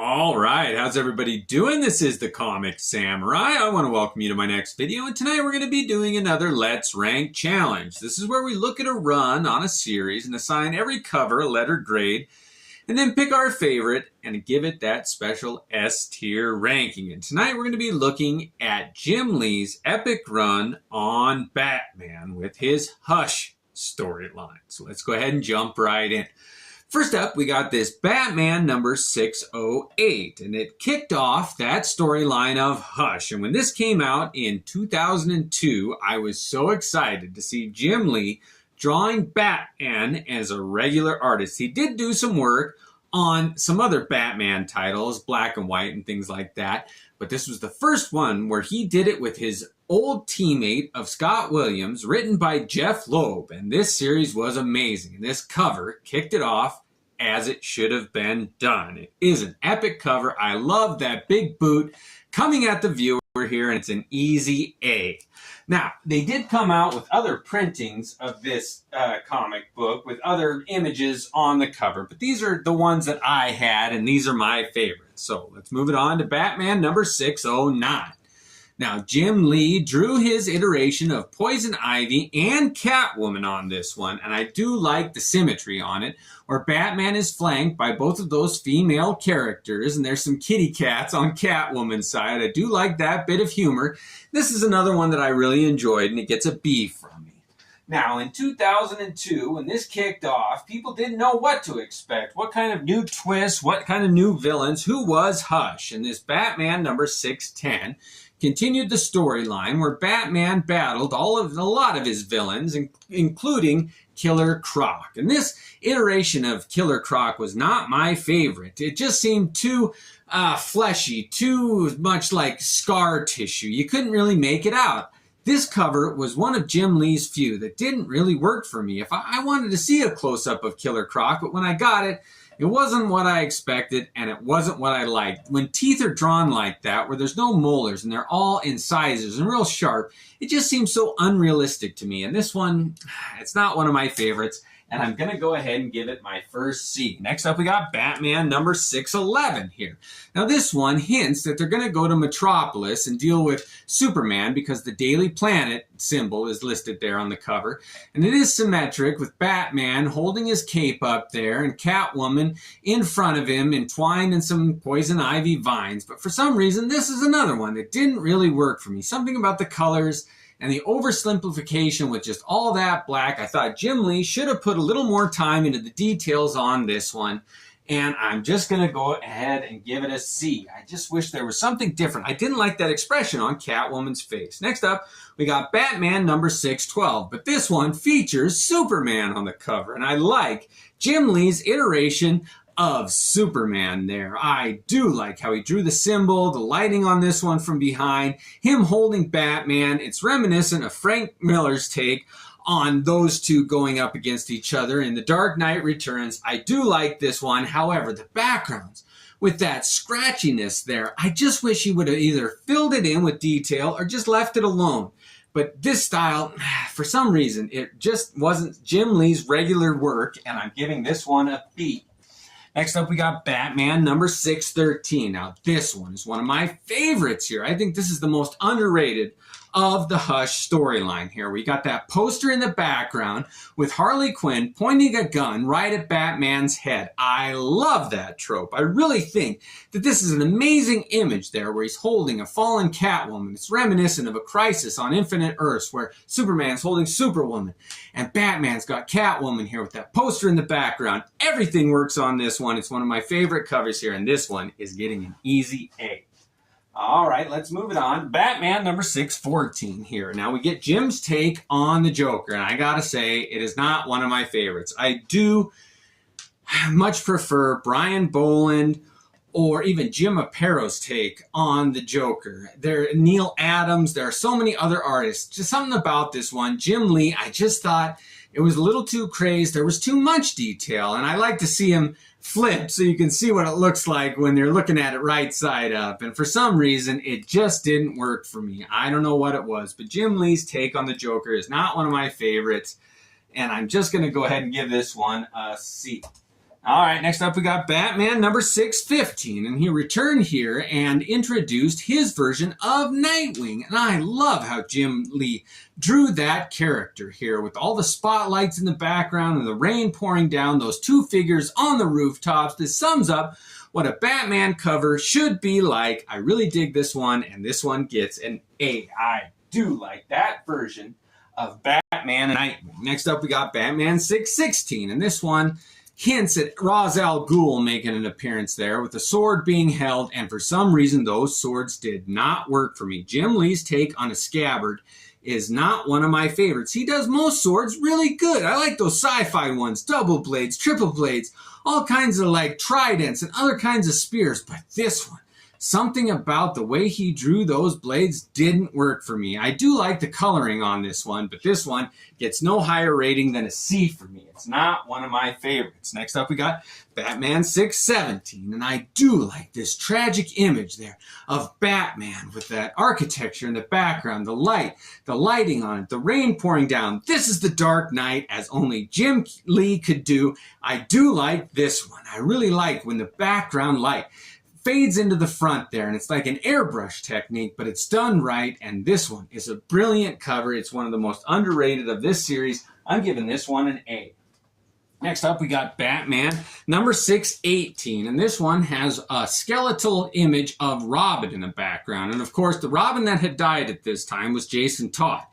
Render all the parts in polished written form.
All right, how's everybody doing? This is the Comic Samurai. I want to welcome you to my next video, and tonight we're going to be doing another Let's Rank challenge. This is where we look at a run on a series and assign every cover a letter grade, and then pick our favorite and give it that special S tier ranking. And tonight we're going to be looking at Jim Lee's epic run on Batman with his Hush storyline. So let's go ahead and jump right in. First up, we got this Batman number 608, and it kicked off that storyline of Hush. And when this came out in 2002, I was so excited to see Jim Lee drawing Batman as a regular artist. He did do some work on some other Batman titles, black and white and things like that, but this was the first one where he did it with his old teammate of Scott Williams, written by Jeff Loeb, and this series was amazing. And this cover kicked it off as it should have been done. It is an epic cover. I love that big boot coming at the viewer here, and it's an easy A. Now, they did come out with other printings of this comic book with other images on the cover, but these are the ones that I had, and these are my favorites. So let's move it on to Batman number 609. Now, Jim Lee drew his iteration of Poison Ivy and Catwoman on this one, and I do like the symmetry on it, where Batman is flanked by both of those female characters, and there's some kitty cats on Catwoman's side. I do like that bit of humor. This is another one that I really enjoyed, and it gets a B from me. Now, in 2002, when this kicked off, people didn't know what to expect. What kind of new twists, what kind of new villains, who was Hush? And this Batman number 610 continued the storyline where Batman battled a lot of his villains, including Killer Croc. And this iteration of Killer Croc was not my favorite. It just seemed too fleshy, too much like scar tissue. You couldn't really make it out. This cover was one of Jim Lee's few that didn't really work for me. If I wanted to see a close-up of Killer Croc, but when I got it, it wasn't what I expected, and it wasn't what I liked. When teeth are drawn like that, where there's no molars, and they're all incisors and real sharp, it just seems so unrealistic to me. And this one, it's not one of my favorites, and I'm going to go ahead and give it my first C. Next up, we got Batman number 611 here. Now, this one hints that they're going to go to Metropolis and deal with Superman because the Daily Planet symbol is listed there on the cover. And it is symmetric with Batman holding his cape up there and Catwoman in front of him entwined in some poison ivy vines. But for some reason, this is another one that didn't really work for me. Something about the colors and the oversimplification with just all that black. I thought Jim Lee should have put a little more time into the details on this one. And I'm just going to go ahead and give it a C. I just wish there was something different. I didn't like that expression on Catwoman's face. Next up, we got Batman number 612. But this one features Superman on the cover. And I like Jim Lee's iteration of Superman there. I do like how he drew the symbol, the lighting on this one from behind, him holding Batman. It's reminiscent of Frank Miller's take on those two going up against each other in The Dark Knight Returns. I do like this one. However, the backgrounds with that scratchiness there, I just wish he would have either filled it in with detail or just left it alone. But this style, for some reason, it just wasn't Jim Lee's regular work, and I'm giving this one a B. Next up, we got Batman number 613. Now, this one is one of my favorites here. I think this is the most underrated of the Hush storyline here. We got that poster in the background with Harley Quinn pointing a gun right at Batman's head. I love that trope. I really think that this is an amazing image there where he's holding a fallen Catwoman. It's reminiscent of a Crisis on Infinite Earths where Superman's holding Superwoman and Batman's got Catwoman here with that poster in the background. Everything works on this one. It's one of my favorite covers here, and this one is getting an easy A. All right, let's move it on. Batman number 614 here. Now we get Jim's take on the Joker, and I gotta say, it is not one of my favorites. I do much prefer Brian Boland or even Jim Apato's take on the Joker. Neil Adams, there are so many other artists. Just something about this one. Jim Lee, I just thought it was a little too crazed. There was too much detail, and I like to see him flip so you can see what it looks like when you're looking at it right side up. And for some reason, it just didn't work for me. I don't know what it was, but Jim Lee's take on the Joker is not one of my favorites, and I'm just going to go ahead and give this one a C. All right, next up we got Batman number 615, and he returned here and introduced his version of Nightwing. And I love how Jim Lee drew that character here with all the spotlights in the background and the rain pouring down, those two figures on the rooftops. This sums up what a Batman cover should be like. I really dig this one, and this one gets an A. I do like that version of Batman and Nightwing. Next up we got Batman 616, and this one hints at Ra's al Ghul making an appearance there with the sword being held, and for some reason those swords did not work for me. Jim Lee's take on a scabbard is not one of my favorites. He does most swords really good. I like those sci-fi ones, double blades, triple blades, all kinds of like tridents and other kinds of spears, but this one, something about the way he drew those blades didn't work for me. I do like the coloring on this one, but this one gets no higher rating than a C for me. It's not one of my favorites. Next up, we got Batman 617, and I do like this tragic image there of Batman with that architecture in the background, the light, the lighting on it, the rain pouring down. This is the Dark Knight as only Jim Lee could do. I do like this one. I really like when the background light fades into the front there, and it's like an airbrush technique, but it's done right, and this one is a brilliant cover. It's one of the most underrated of this series. I'm giving this one an A. Next up, we got Batman number 618, and this one has a skeletal image of Robin in the background, and of course, the Robin that had died at this time was Jason Todd.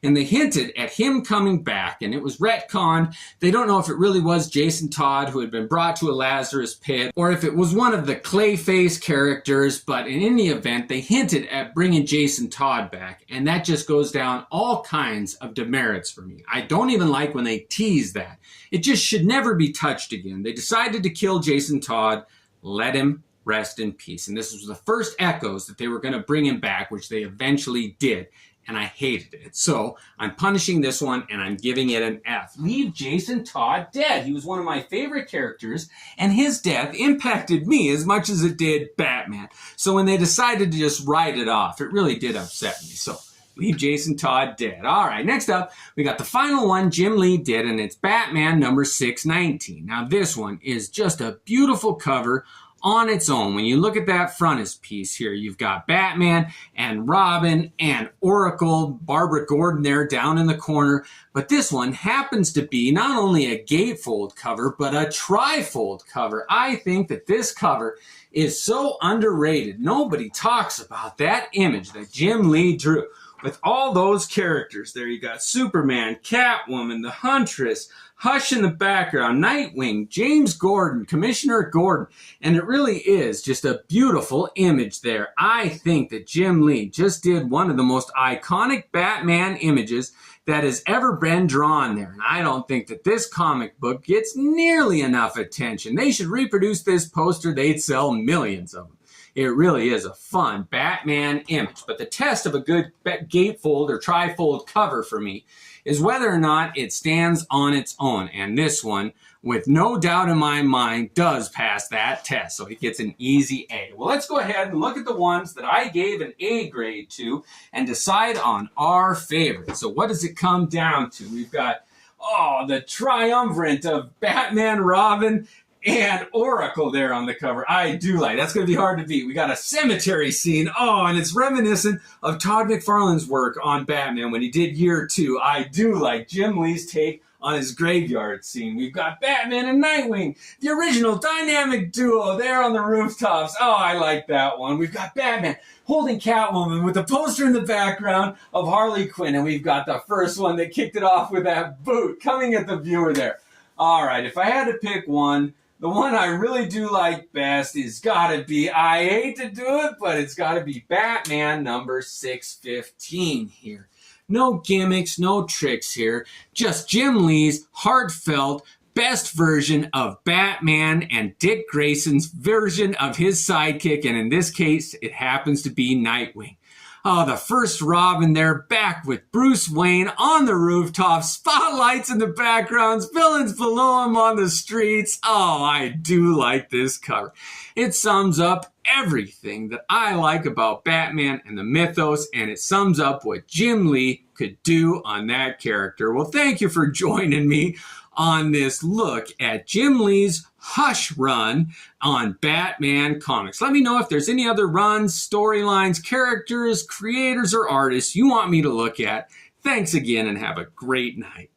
And they hinted at him coming back, and it was retconned. They don't know if it really was Jason Todd who had been brought to a Lazarus pit, or if it was one of the Clayface characters, but in any event, they hinted at bringing Jason Todd back, and that just goes down all kinds of demerits for me. I don't even like when they tease that. It just should never be touched again. They decided to kill Jason Todd. Let him rest in peace. And this was the first echoes that they were going to bring him back, which they eventually did. And I hated it. So I'm punishing this one, and I'm giving it an F. Leave Jason Todd dead. He was one of my favorite characters, and his death impacted me as much as it did Batman. So when they decided to just write it off, it really did upset me. So leave Jason Todd dead. All right, next up, we got the final one Jim Lee did, and it's Batman number 619. Now this one is just a beautiful cover on its own. When you look at that frontispiece here, you've got Batman and Robin and Oracle, Barbara Gordon there down in the corner. But this one happens to be not only a gatefold cover, but a trifold cover. I think that this cover is so underrated. Nobody talks about that image that Jim Lee drew. With all those characters there, you got Superman, Catwoman, the Huntress, Hush in the background, Nightwing, James Gordon, Commissioner Gordon, and it really is just a beautiful image there. I think that Jim Lee just did one of the most iconic Batman images that has ever been drawn there, and I don't think that this comic book gets nearly enough attention. They should reproduce this poster. They'd sell millions of them. It really is a fun Batman image, but the test of a good gatefold or trifold cover for me is whether or not it stands on its own, and this one, with no doubt in my mind, does pass that test, so it gets an easy A. Well, let's go ahead and look at the ones that I gave an A grade to and decide on our favorite. So what does it come down to? We've got, the triumvirate of Batman, Robin, and Oracle there on the cover. I do like. That's going to be hard to beat. We got a cemetery scene. And it's reminiscent of Todd McFarlane's work on Batman when he did Year 2. I do like Jim Lee's take on his graveyard scene. We've got Batman and Nightwing, the original dynamic duo there on the rooftops. I like that one. We've got Batman holding Catwoman with a poster in the background of Harley Quinn, and we've got the first one that kicked it off with that boot coming at the viewer there. All right, if I had to pick one, the one I really do like best is gotta be, I hate to do it, but it's gotta be Batman number 615 here. No gimmicks, no tricks here. Just Jim Lee's heartfelt best version of Batman and Dick Grayson's version of his sidekick, and in this case, it happens to be Nightwing. The first Robin there, back with Bruce Wayne on the rooftop, spotlights in the backgrounds, villains below him on the streets. I do like this cover. It sums up everything that I like about Batman and the mythos, and it sums up what Jim Lee could do on that character. Well, thank you for joining me on this look at Jim Lee's Hush run on Batman Comics. Let me know if there's any other runs, storylines, characters, creators, or artists you want me to look at. Thanks again and have a great night.